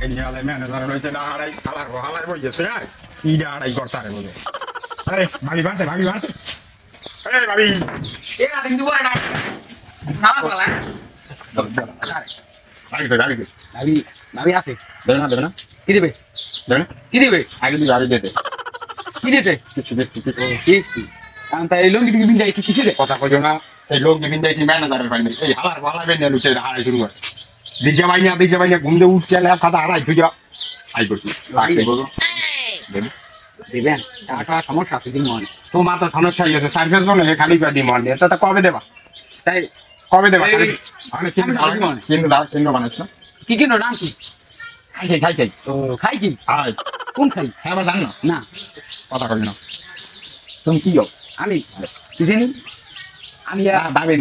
Geniale, manager হইছে না আড়াই হালার বইছে আর ইডা আড়াই করতারে বলে আরে ভাবি বাতে আরে ভাবি এ না কিন্তু বড় না খাওয়া বলা ভাবি আছে দেবে না কি দিবে কি দিবে আগে তুই গাড়ি দিতে কি দিতে কিছু আমি তাই লঙ্গি দিকে বিন যাই কিছু দে কথা কইও না এই লোক দিবিন যাইছি ম্যানেজারের ফাইনে এই হালার বেন লুচে হারাই শুরু করে দিজা বাইনা ঘুমতে উঠছে লে সাদা হারাই তুই যা আই করছি দিবেন টাকা সমস্যা আছে দিন মনে তোমার তো সমস্যা হয়েছে সার্ভিস জন্য খালি করে দিই মনে এটা তো কবে দেবা তাই কবে দেবা আমি কিন্তু দাও কিন্তু বানাইছ কি কিনো নাম কি খাই ও খাই কি আয় কোন খাই হ্যাঁ আবার জানো না কথা কবি না তুমি কি হও আমি কি জানি আমি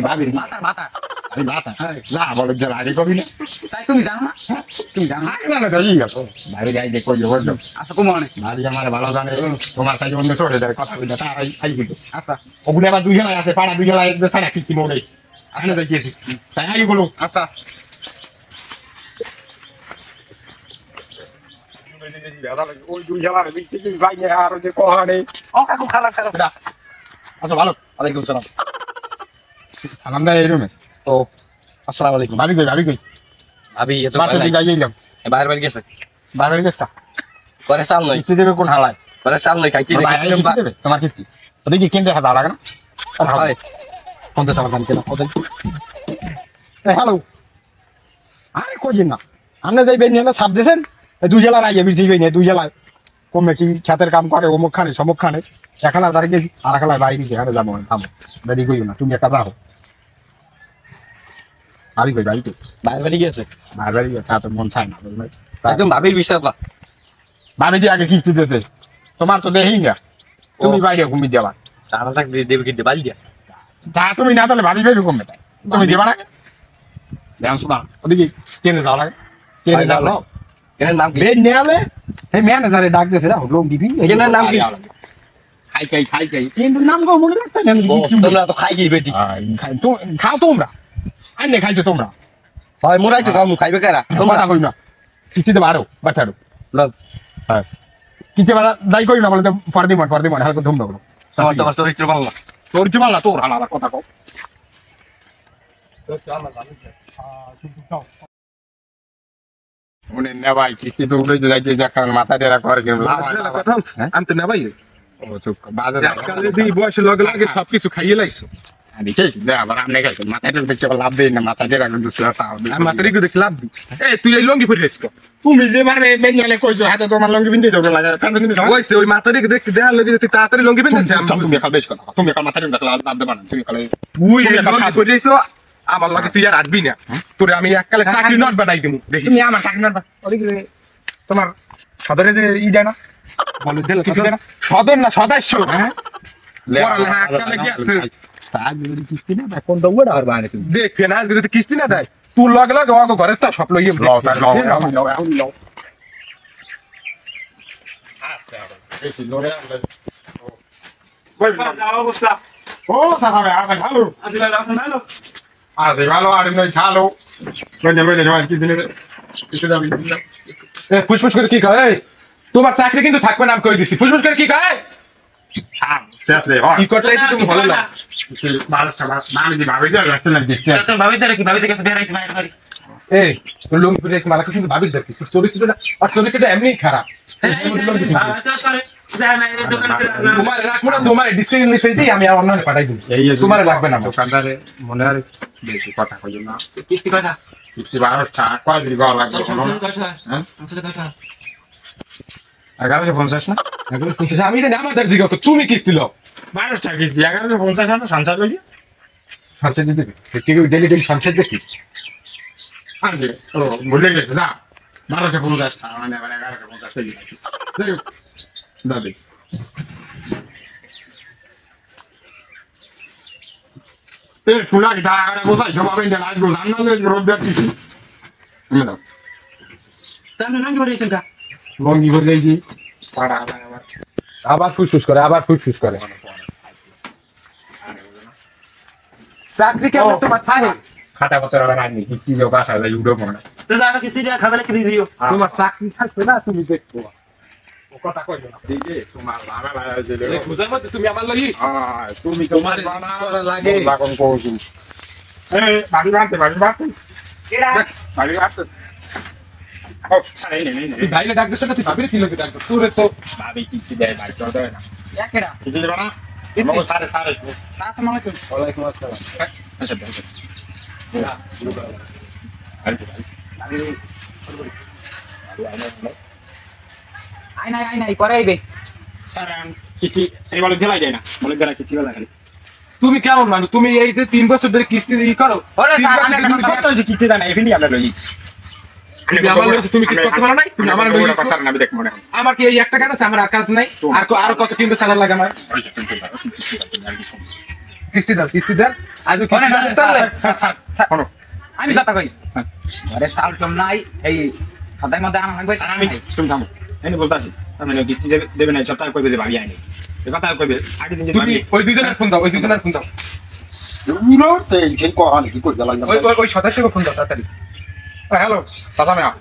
ভাবির মাথা আমি লাতা না বলে যে আগে কবি না তাই তুমি জানো না তুমি জানো না আগে জানো তো ই গেছো ভাবি যাই দেখো যে বলছো আচ্ছা কুমনে ভাবি আমার ভালো জানে তোমার সাথে অন্য চলে যায় কথা কই না তার আই বুঝো আচ্ছা ওগুলো আবার দুই জেলায় আছে পাড়া দুই জেলায় একদম সারা কি মোড়ে আমি দেখিয়েছি তাই আই বলো আচ্ছা ওই দুই জেলার ভিতরে কি ভাই আর যে কোহাড়ে ও কাকু খারাপ আচ্ছা ভালো ওয়ালাইকুম সালাম সালাম দেয় এই রুমে তো আসসালামু আলাইকুম ভাবি কই ভাবি এত বাড়িতে দিকে যাইলাম বাইরে গেছে বাইরে গেছটা করে চাল নই কিস্তি দেবে কোন হালায় করে চাল নই খাইতে দেবে তোমার কিস্তি ওদিকে কেন্দ্রে হাত লাগে না কোনটা চাল জানতে না ওদের হ্যালো আরে কই না আপনি যাইবেন না সাপ দিয়েছেন দুই জেলার আইয়ে বিরতি যাইবেন দুই জেলায় কমিটি খেতের কাম করে অমুক খানে সমুক খানে একালার দাঁড়িয়ে গেছি আর একালায় বাইরে সেখানে যাবো থামো দেরি করিও না তুমি একটা রাখো বাড়ি কই বাড়িতে বাইরে গেছে বাড়ি গেছে তো মন চায় না একদম ভাবির বিষয় না ভাবি যে আগে কিস্তি দিতে তোমার তো দেহি না তুমি বাইরে ঘুমিয়ে দেবা টাকাটা দেবে কি দেবাল দিয়া তা তুমি না তাহলে ভাবি ভাই ঘুমবে তুমি দেবা না দেন শোনা ওদিকে কেনে যাও লাগে কেনে যাও এর নাম কি বেন নেলে এই ম্যানেজারে ডাক দিয়েছে না লোক দিবি এর নাম কি খাই কিন্তু নাম গো মনে রাখতে না তোমরা তো খাই কি বেটি খাই তো খাও তোমরা আইনে খাইছো তোমরা হয় মোরাই তো খাও খাইবে কারা তোমরা কথা কই না কিস্তিতে বাড়ো বাচ্চারো লগ হ্যাঁ কিস্তি বাড়া দাই কই না বলে তো পরদি মন হালকা ধুম দাও তোমার চরিত্র ভালো না তোর কি মালা তোর হালা কথা কও মনে না ভাই কিস্তি তো উড়ে যাইতে যা কারণ মাথা দেরা করে কি কথা আমি তো নেবাই ও চুপ বাজার কালে দিই বয়স লগে লাগে সবকিছু খাইয়ে লাইছো দেখেছি না আবার আমি খাইছি মাথাটা দেখতে লাভ দেই না মাথা দেরা কিন্তু সেটা আমি মাতারিকে দেখে লাভ দিই তুই এই লঙ্গি পরে রেস্ট তুমি যে মানে বেনিয়ালে কইছো হাতে তোমার লঙ্গি বিনতে দাও লাগে কারণ তুমি ওইছে ওই মাতারিকে দেখতে দেখার লগে তুই তাড়াতাড়ি লঙ্গি পিনতেছিস তুমি কাল বেশ কথা তুমি কাল মাথাটা দেখলা লাভ দেবা না তুমি কাল তুই এই লঙ্গি পরে রেস্ট আমার লগে তুই আর আটবি না তোরে আমি এককালে চাকরি নট বানাই দিমু দেখি তুমি আমার চাকরি না ওদিকে তোমার সদরে যে ই দেয় না বলে দিল কিছু দেয় না সদর না সদস্য হ্যাঁ পড়ালেখা এককালে কি আছে তার যদি কিস্তি না দেয় কোন দৌড় আর বাইরে তুমি দেখ ফেনাস যদি কিস্তি না দেয় তুই লগে লগে ওগো ঘরে তো সব লইয়ে লও তার লও আস্তে আবার বেশি জোরে আনলে ওই অবস্থা ও সাহাবে আসে ভালো আসে ভালো আর নয় ছালো বলে জমা কিছু দাবি ফুসফুস করে কি কয় তোমার চাকরি কিন্তু থাকবে না আমি কই দিছি ফুসফুস করে কি কয় ছাম সেটলে কি করতে তুমি ভালো না আমি যে ভাবি দিয়ে আসলে ডিসপ্লে ভাবিতে গেছে বেরাইতে বাইরে বাড়ি এই তোর লঙ্গি পরে মালা কিন্তু ভাবিস দেখি তোর চরিত্রটা আর চরিত্রটা এমনি খারাপ তোমার রাখবো না তোমার ডিসকাউন্ট লিখে দিই আমি আর অন্য পাঠাই দিই তোমার লাগবে না দোকানদারে মনে হয় বেশি কথা কইও না কিস্তি কয়টা কিস্তি 12 টাকা কয় দিন গলা লাগবে হ্যাঁ 1150 না আমি জানি আমাদের জিগা তো তুমি কিস্তি লো 12 টাকা কিস্তি 1150 না সংসার লই সংসার দিতে কি ডেলি সংসার দেখি আনবে ও ভুলে গেছে না 1250 টাকা মানে 1150 টাকা দিয়েছি যাই হোক দাদি এই ফুলা কি টাকা গোছাই জবাবেন দেন আজ গোছান না যে রোদ দেখতেছি না তাহলে নাম করেছেন কা লঙ্গি করে যাইছি পাড়া আবার ফুসফুস করে চাকরি কেমন তোমার থাকে খাটা বছর আর আনি কিস্তি যে বাসা যাই উড়ো মনে তো যারা কিস্তি দিয়া খাবে লিখে দিও তোমার চাকরি থাকবে না তুমি দেখবো ও কথা কইবে না এই যে তোমার লাগা লাগাইছিল বুঝার মধ্যে তুমি আমার লাগি তুমি তোমার করা লাগে লাগান কোজি এই বাড়ি বাড়তে কেডা বাড়ি বাড়তে আরে নেই তুই ভাইলে ডাক দিছ না তুই ভাবিরে কি লাগে ডাক তোরে তো ভাবি কিস্তি দেয় ভাই চল দেয় না একেডা কিছি দেবা না আমাকে সারে আসসালামু আলাইকুম ওয়ালাইকুম আসসালাম আচ্ছা আই নাই করে আইবে স্যার কিস্তি এই বলে গেলাই যায় না বলে গেলা কিস্তি গেলা খালি তুমি কেমন মানুষ তুমি এই যে 3 বছর ধরে কিস্তি ই করো ওরে তিন স্যার, বছর আমি ধরে একটা কিস্তি- সত্য যে কিস্তি দেয় না এখানে আমরা লই তুমি আমার লইছো, তুমি কিছু করতে পারো নাই তুমি আমার লইছো কথা না আমি দেখ মনে হয় আমার কি এই একটা কাজ আছে আমার আর কাজ নাই আর কত কিনতে চালান লাগে আমার কিস্তি দেন আজ শোনেন, তাহলে, আমি হ্যাঁ। কথা কই ঘরে চাল টম নাই এই খাতায় মধ্যে আনা লাগবে আর আমি তুমি থামো এনে বলতে আছি আমি কিস্তি দেবে না সপ্তাহে কইবে যে ভাবি আইনি এই কথা কইবে আগে দিন যে তুমি ওই দুজনের ফোন দাও পুরো সেই কহানি কি করে গেলাম ওই সদস্যকে ফোন দাও তাড়াতাড়ি হ্যালো সাসা মেয়া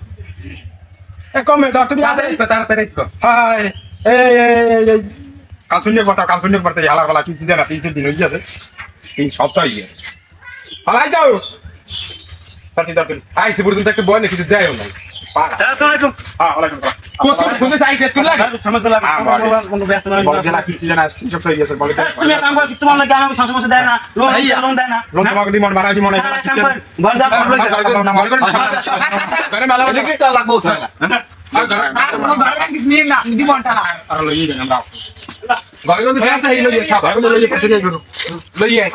কমে দাও তুমি তাড়াতাড়ি হাই এই কাশুন্যে করতে হালা ফালা কিস্তি দেয় না 3 দিন হয়ে গেছে 3 সপ্তাহ হয়ে গেছে হালাই যাও তাড়াতাড়ি আইসে পর্যন্ত একটা বয় না কিছু দেয় না আসসালামু আলাইকুম হ্যাঁ ওয়ালাইকুম আসসালাম কোন ফোনে আইসে তুই লাগে সমস্যা লাগে কোনো ব্যস্ত না বল গেলা কিস্তি জানা 3 সপ্তাহ হয়ে গেছে বলে তুমি এক কাম করো তোমার লাগে আমাকে সমস্যা দেয় না লোন দেয় না লোন তোমাকে দিমন বাড়া দিমন কাম করেন ঘর যা করে মালা লাগবো আর কোনো ঘরে কিছু নিয়ে না জীবনটা না আর লইয়ে দেন আমরা ঘরে কিন্তু সাথে এই লইয়ে সব ঘরে লইয়ে পড়তে যাই লইয়ে